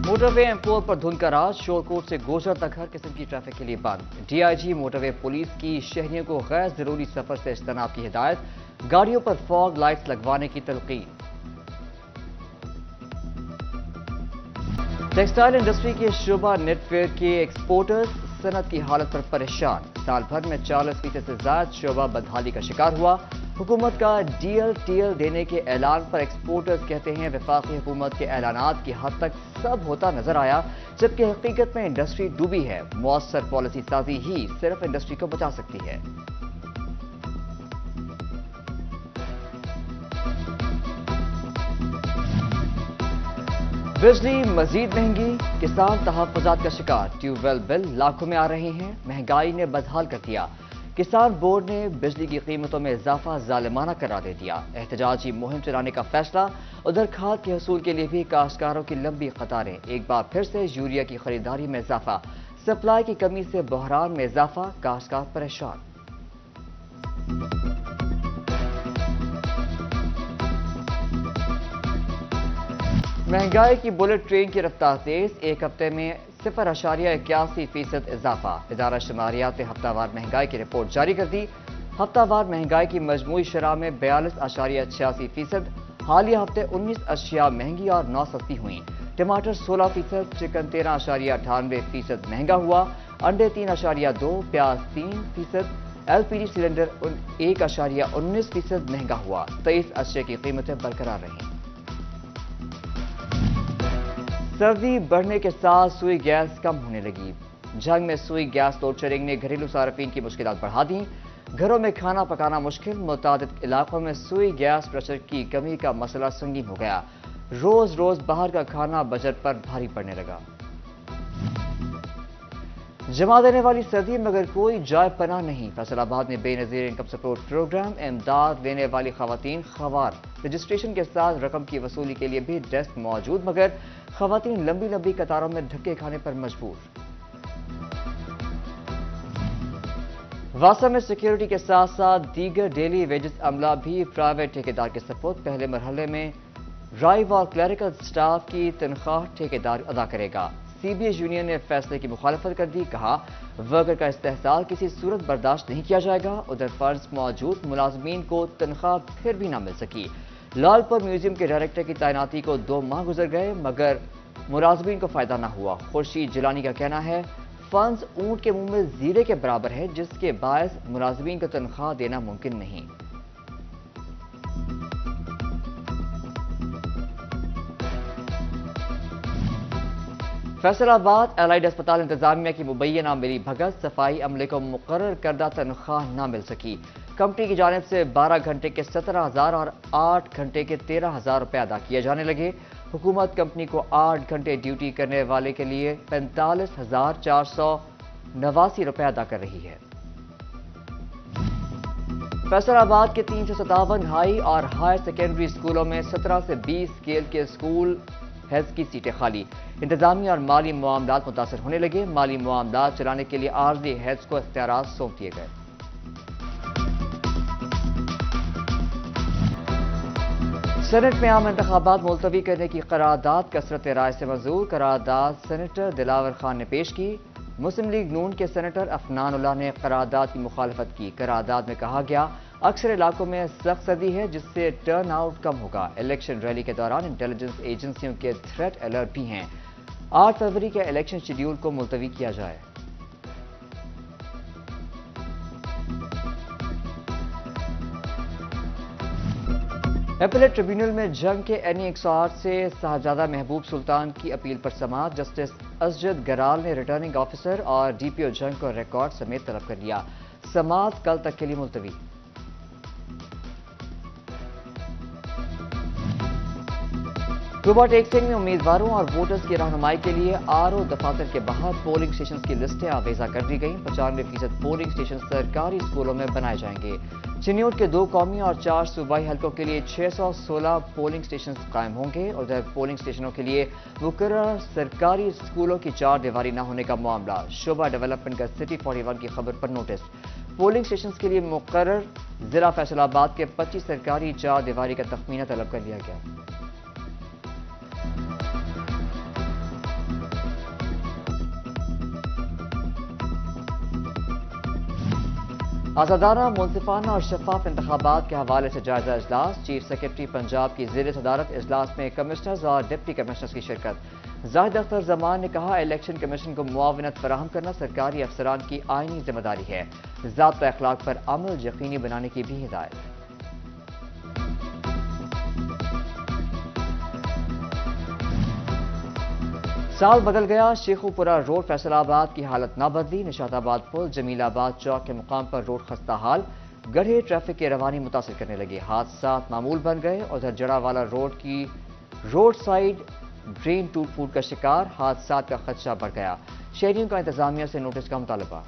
Motor وے M4 پر دھند کا راز، شورکوٹ سے گوجر تک ہر قسم کی ٹریفک کے لیے بند۔ DIG موٹر وے پولیس کی شہریوں کو غیر ضروری سفر سے اجتناب کی ہدایت، گاڑیوں پر فاگ لائٹس لگوانے کی تلقین۔ ٹیکسٹائل انڈسٹری کے شعبہ نیٹ ویئر کے ایکسپورٹرز صنعت کی حالت پر پریشان، سال بھر میں 40% سے زائد شعبہ بدحالی کا شکار ہوا۔ حکومت کا DL دینے کے اعلان پر ایکسپورٹرز کہتے ہیں وفاقی حکومت کے اعلانات کی حد تک سب ہوتا نظر آیا، جبکہ حقیقت میں انڈسٹری ڈوبی ہے۔ مؤثر پالیسی سازی ہی صرف انڈسٹری کو بچا سکتی ہے۔ بجلی مزید مہنگی، کسان تحفظات کا شکار، ٹیوب ویل بل لاکھوں میں آ رہے ہیں، مہنگائی نے بدحال کر دیا۔ کسان بورڈ نے بجلی کی قیمتوں میں اضافہ ظالمانہ قرار دے دیا، احتجاجی مہم چلانے کا فیصلہ۔ ادھر کھاد کے حصول کے لیے بھی کاشتکاروں کی لمبی قطاریں، ایک بار پھر سے یوریا کی خریداری میں اضافہ، سپلائی کی کمی سے بحران میں اضافہ، کاشتکار پریشان۔ مہنگائی کی بلٹ ٹرین کی رفتار تیز، ایک ہفتے میں 0.81% اضافہ۔ ادارہ شماریات نے ہفتہ وار مہنگائی کی رپورٹ جاری کر دی۔ ہفتہ وار مہنگائی کی مجموعی شرح میں 42.86%، حالیہ ہفتے 19 اشیاء مہنگی اور 9 سستی ہوئیں۔ ٹماٹر 16%، چکن 13.98% مہنگا ہوا، انڈے 3.2%، پیاز 3%، LPG سلنڈر 1.19% مہنگا ہوا۔ 23 اشیاء کی قیمتیں برقرار رہیں۔ سردی بڑھنے کے ساتھ سوئی گیس کم ہونے لگی۔ جنگ میں سوئی گیس لوڈ شیڈنگ نے گھریلو صارفین کی مشکلات بڑھا دیں، گھروں میں کھانا پکانا مشکل، متعدد علاقوں میں سوئی گیس پریشر کی کمی کا مسئلہ سنگین ہو گیا، روز روز باہر کا کھانا بجٹ پر بھاری پڑنے لگا۔ جما دینے والی سردی مگر کوئی جائے پناہ نہیں، فیصل آباد میں بے نظیر انکم سپورٹ پروگرام، امداد لینے والی خواتین خوار، رجسٹریشن کے ساتھ رقم کی وصولی کے لیے بھی ڈیسک موجود، مگر خواتین لمبی لمبی قطاروں میں دھکے کھانے پر مجبور۔ واسا میں سیکیورٹی کے ساتھ ساتھ دیگر ڈیلی ویجز عملہ بھی پرائیویٹ ٹھیکیدار کے سپرد، پہلے مرحلے میں رائیو اور کلیریکل سٹاف کی تنخواہ ٹھیکیدار ادا کرے گا۔ CBA یونین نے فیصلے کی مخالفت کر دی، کہا ورکر کا استحصال کسی صورت برداشت نہیں کیا جائے گا۔ ادھر فرض موجود ملازمین کو تنخواہ پھر بھی نہ مل سکی۔ لال پور میوزیم کے ڈائریکٹر کی تعیناتی کو 2 ماہ گزر گئے مگر ملازمین کو فائدہ نہ ہوا۔ خورشید جیلانی کا کہنا ہے فنڈز اونٹ کے منہ میں زیرے کے برابر ہے، جس کے باعث ملازمین کو تنخواہ دینا ممکن نہیں۔ فیصل آباد الائڈ اسپتال انتظامیہ کی مبینہ ملی بھگت، صفائی عملے کو مقرر کردہ تنخواہ نہ مل سکی۔ کمپنی کی جانب سے 12 گھنٹے کے 17,000 اور 8 گھنٹے کے 13,000 روپے ادا کیے جانے لگے۔ حکومت کمپنی کو 8 گھنٹے ڈیوٹی کرنے والے کے لیے 45,489 روپے ادا کر رہی ہے۔ فیصل آباد کے 357 ہائی اور ہائر سیکنڈری اسکولوں میں 17 سے 20 اسکیل کے اسکول ہیلتھ کی سیٹیں خالی، انتظامی اور مالی معاملات متاثر ہونے لگے۔ مالی معاملات چلانے کے لیے عارضی ہیڈز کو اختیارات سونپ دیے گئے۔ سینٹ میں عام انتخابات ملتوی کرنے کی قرارداد کثرت رائے سے منظور، قرارداد سینیٹر دلاور خان نے پیش کی۔ مسلم لیگ نون کے سینیٹر افنان اللہ نے قرارداد کی مخالفت کی۔ قرارداد میں کہا گیا اکثر علاقوں میں سخت سردی ہے جس سے ٹرن آؤٹ کم ہوگا۔ الیکشن ریلی کے دوران انٹیلیجنس ایجنسیوں کے تھریٹ الرٹ بھی ہیں۔ 8 فروری کے الیکشن شیڈیول کو ملتوی کیا جائے۔ اپیلیٹ ٹریبیونل میں جنگ کے NE 108 سے صاحبزادہ محبوب سلطان کی اپیل پر سماعت، جسٹس اسجد گرال نے ریٹرننگ آفیسر اور DPO جنگ کو ریکارڈ سمیت طلب کر لیا۔ سماعت کل تک کے لیے ملتوی۔ صوبہ ٹیکسنگ میں امیدواروں اور ووٹرز کی رہنمائی کے لیے RO دفاتر کے باہر پولنگ سٹیشنز کی لسٹیں آویزہ کر دی گئیں۔ 95% پولنگ سٹیشن سرکاری اسکولوں میں بنائے جائیں گے۔ چنیوٹ کے 2 قومی اور 4 صوبائی حلقوں کے لیے 616 پولنگ سٹیشنز قائم ہوں گے۔ ادھر پولنگ سٹیشنوں کے لیے مقررہ سرکاری اسکولوں کی 4 دیواری نہ ہونے کا معاملہ، شعبہ ڈیولپمنٹ کا سٹی 41 کی خبر پر نوٹس۔ پولنگ سٹیشنز کے لیے مقرر ضلع فیصل آباد کے 25 سرکاری 4 دیواری کا تخمینہ طلب کر لیا گیا۔ آزادانہ، منصفانہ اور شفاف انتخابات کے حوالے سے جائزہ اجلاس، چیف سیکرٹری پنجاب کی زیر صدارت اجلاس میں کمشنرز اور ڈپٹی کمشنرز کی شرکت۔ زاہد اختر زمان نے کہا، الیکشن کمیشن کو معاونت فراہم کرنا سرکاری افسران کی آئینی ذمہ داری ہے، ضابطہ اخلاق پر عمل یقینی بنانے کی بھی ہدایت۔ سال بدل گیا، شیخو پورہ روڈ فیصل آباد کی حالت نہ بدلی، نشاط آباد پل جمیل آباد چوک کے مقام پر روڈ خستہ حال، گڑھے ٹریفک کی روانی متاثر کرنے لگی، حادثات معمول بن گئے۔ ادھر جڑا والا روڈ کی روڈ سائیڈ ڈرین ٹوٹ پھوٹ کا شکار، حادثات کا خدشہ بڑھ گیا، شہریوں کا انتظامیہ سے نوٹس کا مطالبہ۔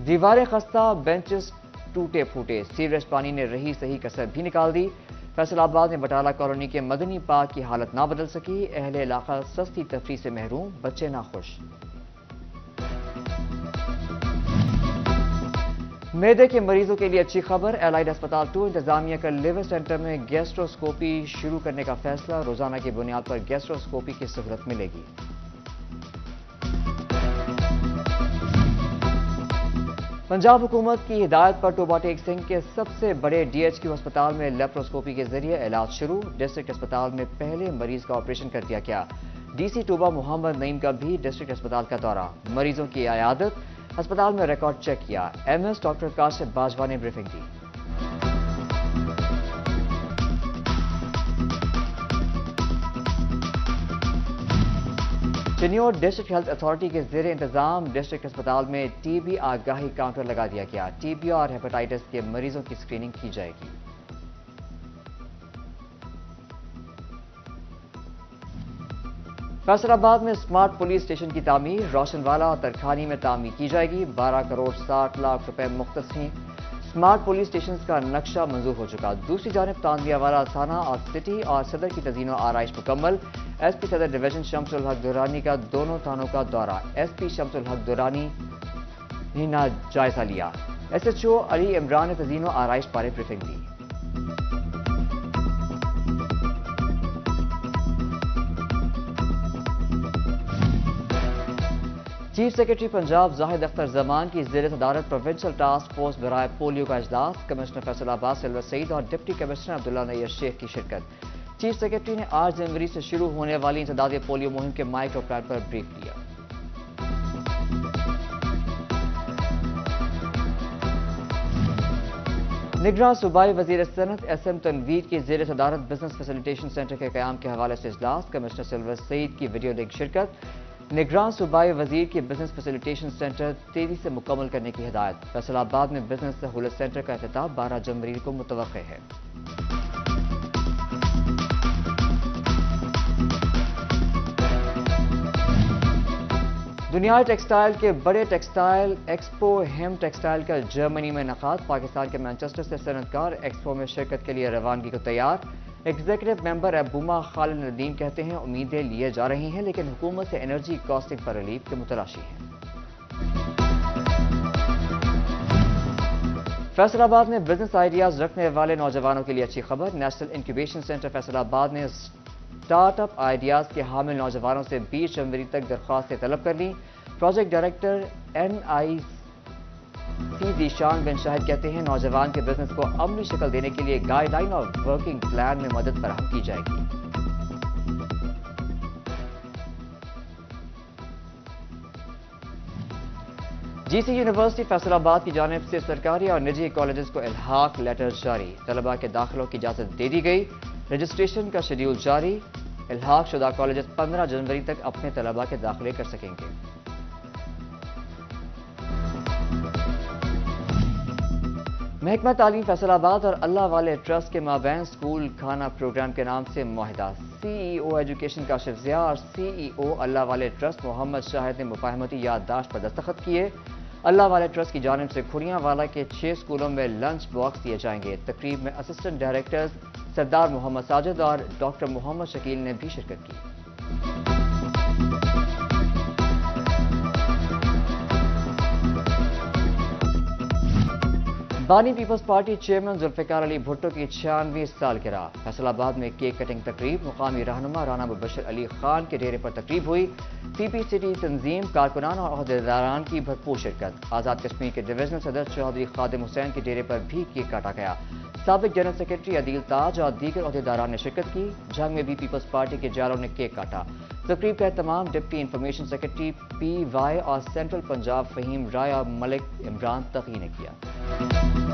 دیواریں خستہ، بینچز ٹوٹے پھوٹے، سیوریج پانی نے رہی صحیح کسر بھی نکال دی۔ فیصل آباد میں بٹالہ کالونی کے مدنی پارک کی حالت نہ بدل سکی، اہل علاقہ سستی تفریح سے محروم، بچے ناخوش۔ معدے کے مریضوں کے لیے اچھی خبر، الائڈ ہسپتال 2 انتظامیہ کا لیور سینٹر میں گیسٹروسکوپی شروع کرنے کا فیصلہ، روزانہ کی بنیاد پر گیسٹروسکوپی کی سہولت ملے گی۔ پنجاب حکومت کی ہدایت پر ٹوبہ ٹیک سنگھ کے سب سے بڑے ڈی ایچ کیو ہسپتال میں لیپروسکوپی کے ذریعے علاج شروع، ڈسٹرکٹ ہسپتال میں پہلے مریض کا آپریشن کر دیا گیا۔ ڈی سی ٹوبہ محمد نعیم کا بھی ڈسٹرکٹ ہسپتال کا دورہ، مریضوں کی عیادت، ہسپتال میں ریکارڈ چیک کیا، M S doctor Kashif Bajwa نے بریفنگ دی۔ چنیور ڈسٹرکٹ ہیلتھ اتھارٹی کے زیر انتظام ڈسٹرکٹ ہسپتال میں ٹی بی آگاہی کاؤنٹر لگا دیا گیا، ٹی بی اور ہیپاٹائٹس کے مریضوں کی اسکریننگ کی جائے گی۔ فیصل آباد میں اسمارٹ پولیس اسٹیشن کی تعمیر، روشن والا اور ترکھانی میں تعمیر کی جائے گی، 12 کروڑ 60 لاکھ روپے مختص ہیں۔ اسمارٹ پولیس اسٹیشنز کا نقشہ منظور ہو چکا، دوسری جانب تانویہ والا تھانہ اور سٹی اور صدر کی تزئین و آرائش مکمل۔ ایس پی صدر ڈویژن شمس الحق درانی کا دونوں تھانوں کا دورہ، ایس پی شمس الحق درانی نے جائزہ لیا، S H O Ali Imran نے تزئین و آرائش بارے بریفنگ دی۔ چیف سیکرٹری پنجاب زاہد اختر زمان کی زیر صدارت پروونشل ٹاسک فورس برائے پولیو کا اجلاس، کمشنر فیصل آباد سلور سعید اور ڈپٹی کمشنر عبداللہ نیر شیخ کی شرکت۔ چیف سیکرٹری نے 8 جنوری سے شروع ہونے والی انسداد پولیو مہم کے مائکرو پلان پر بریف لیا۔ نگراں صوبائی وزیر صنعت ایس ایم تنویر کی زیر صدارت بزنس فیسیلیٹیشن سینٹر کے قیام کے حوالے سے اجلاس، کمشنر سلور سعید کی ویڈیو لنک شرکت۔ نگراں صوبائی وزیر کی بزنس فیسیلیٹیشن سینٹر تیزی سے مکمل کرنے کی ہدایت، فیصل آباد میں بزنس سہولت سینٹر کا افتتاح 12 جنوری کو متوقع ہے۔ دنیائے ٹیکسٹائل کے بڑے ٹیکسٹائل ایکسپو ہیم ٹیکسٹائل کا جرمنی میں انعقاد، پاکستان کے مانچسٹر سے صنعت کار ایکسپو میں شرکت کے لیے روانگی کو تیار۔ ایگزیکٹو ممبر ابوما خالد ندیم کہتے ہیں، امیدیں لیے جا رہی ہیں لیکن حکومت سے انرجی کاسٹنگ پر ریلیف کے متلاشی ہیں۔ فیصل آباد میں بزنس آئیڈیاز رکھنے والے نوجوانوں کے لیے اچھی خبر، نیشنل انکیوبیشن سینٹر فیصل آباد نے اسٹارٹ اپ آئیڈیاز کے حامل نوجوانوں سے 20 جنوری تک درخواستیں طلب کر لیں۔ پروجیکٹ ڈائریکٹر این آئی سی ذیشان بن شاہد کہتے ہیں، نوجوان کے بزنس کو عملی شکل دینے کے لیے گائیڈ لائن اور ورکنگ پلان میں مدد فراہم کی جائے گی۔ جی سی یونیورسٹی فیصل آباد کی جانب سے سرکاری اور نجی کالجز کو الحاق لیٹر جاری، طلباء کے داخلوں کی اجازت دے دی گئی، رجسٹریشن کا شیڈیول جاری، الحاق شدہ کالجز 15 جنوری تک اپنے طلباء کے داخلے کر سکیں گے۔ محکمہ تعلیم فیصل آباد اور اللہ والے ٹرسٹ کے مابین اسکول کھانا پروگرام کے نام سے معاہدہ، سی ای او ایجوکیشن کاشف ضیاء اور سی ای او اللہ والے ٹرسٹ محمد شاہد نے مفاہمتی یادداشت پر دستخط کیے۔ اللہ والے ٹرسٹ کی جانب سے کھڑیاں والا کے 6 اسکولوں میں لنچ باکس دیے جائیں گے۔ تقریب میں اسسٹنٹ ڈائریکٹرز سردار محمد ساجد اور ڈاکٹر محمد شکیل نے بھی شرکت کی۔ بانی Peoples party chairman Zulfiqar Ali Bhutto کی 96ویں سالگرہ، فیصل آباد میں کیک کٹنگ تقریب، مقامی رہنما رانا مبشر علی خان کے ڈیرے پر تقریب ہوئی، پی پی سٹی تنظیم، کارکنان اور عہدیداران کی بھرپور شرکت، آزاد کشمیر کے ڈویژنل صدر چودھری خادم حسین کے ڈیرے پر بھی کیک کاٹا گیا، سابق جنرل سیکرٹری عدیل تاج اور دیگر عہدیداران نے شرکت کی، جھنگ میں بھی پیپلز پارٹی کے جالوں نے کیک کاٹا۔ تقریب کا اہتمام deputy information secretary P Y اور سینٹرل پنجاب فہیم رائے اور ملک عمران تقی نے کیا۔